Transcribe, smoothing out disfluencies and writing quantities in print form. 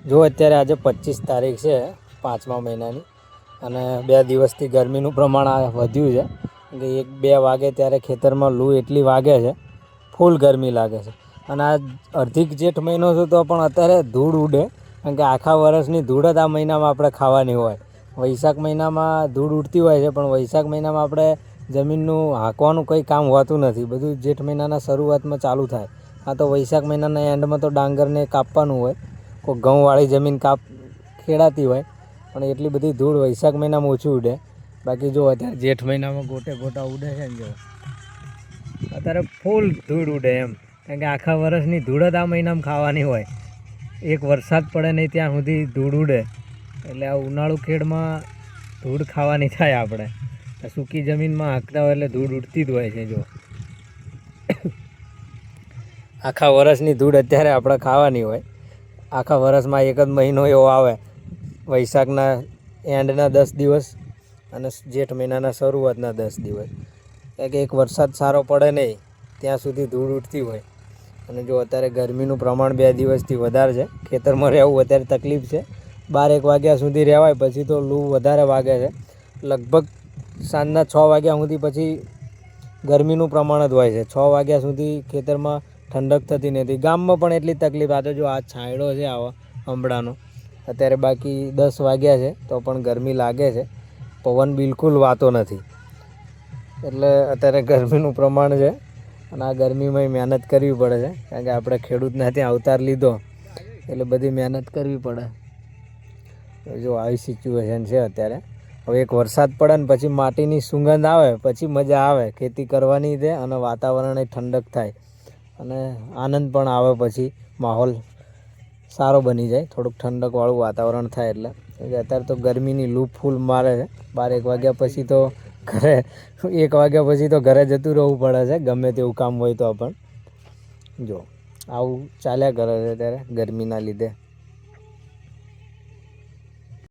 જો અત્યારે આજે 25 તારીખ છે 5મા મહિનાની અને 2 દિવસથી ગરમીનું પ્રમાણ વધ્યું છે કે 1-2 વાગે ત્યારે ખેતરમાં લૂ એટલી વાગે છે, ફૂલ ગરમી લાગે છે. અને આ અડધી જેઠ મહિનો છે તો પણ અત્યારે ધૂળ ઉડે, કારણ કે આખા વર્ષની ધૂળ જ આ મહિનામાં આપણે ખાવાની હોય. વૈશાખ મહિનામાં ધૂળ ઉડતી હોય છે, પણ વૈશાખ મહિનામાં આપણે જમીનનું હાંકવાનું કંઈ કામ હોતું નથી, બધું જેઠ મહિનાના શરૂઆતમાં ચાલુ થાય. આ તો વૈશાખ મહિનાના એન્ડમાં તો ડાંગરને કાપવાનું હોય, કોઈ ઘઉંવાળી જમીન ખેડાતી હોય, પણ એટલી બધી ધૂળ વૈશાખ મહિનામાં ઓછી ઉડે. બાકી જો અત્યારે જેઠ મહિનામાં ગોટા ઉડે છે ને, જો અત્યારે ફૂલ ધૂળ ઉડે એમ, કારણ કે આખા વર્ષની ધૂળ જ આ મહિનામાં ખાવાની હોય. એક વરસાદ પડે નહીં ત્યાં સુધી ધૂળ ઉડે, એટલે આ ઉનાળુ ખેડમાં ધૂળ ખાવાની થાય. આપણે સૂકી જમીનમાં હાંકતા હોય એટલે ધૂળ ઉડતી જ હોય છે. જો આખા વર્ષની ધૂળ અત્યારે આપણે ખાવાની હોય. આખા વર્ષમાં એક જ મહિનો એવો આવે, વૈશાખના એન્ડના 10 દિવસ અને જેઠ મહિનાના શરૂઆતના 10 દિવસ, કારણ કે એક વરસાદ સારો પડે નહીં ત્યાં સુધી ધૂળ ઉડતી હોય. અને જો અત્યારે ગરમીનું પ્રમાણ 2 દિવસથી વધારે છે, ખેતરમાં રહેવું અત્યારે તકલીફ છે. 12-1 વાગ્યા સુધી રહેવાય, પછી તો લૂ વધારે વાગે છે. લગભગ સાંજના 6 વાગ્યા સુધી પછી ગરમીનું પ્રમાણ જ હોય છે. 6 વાગ્યા સુધી ખેતરમાં ઠંડક થતી નથી. ગામમાં પણ એટલી તકલીફ. આ તો જો આ છાંયડો છે આવો હમણાંનો, અત્યારે બાકી 10 વાગ્યા છે તો પણ ગરમી લાગે છે. પવન બિલકુલ વાતો નથી, એટલે અત્યારે ગરમીનું પ્રમાણ છે. અને આ ગરમીમાં મહેનત કરવી પડે છે, કારણ કે આપણે ખેડૂતને ત્યાં અવતાર લીધો એટલે બધી મહેનત કરવી પડે. જો આવી સિચ્યુએશન છે અત્યારે. હવે એક વરસાદ પડે ને પછી માટીની સુગંધ આવે પછી મજા આવે ખેતી કરવાની છે, અને વાતાવરણ ઠંડક થાય અને આનંદ પણ આવે. પછી માહોલ સારો બની જાય, થોડુંક ઠંડકવાળું વાતાવરણ થાય એટલે. અત્યારે તો ગરમીની લૂ ફૂલ મારે છે. 12-1 વાગ્યા પછી તો ઘરે 1 વાગ્યા પછી તો ઘરે જતું રહેવું પડે છે, ગમે તેવું કામ હોય તો પણ. જો આવું ચાલ્યા કરે છે અત્યારે ગરમીના લીધે.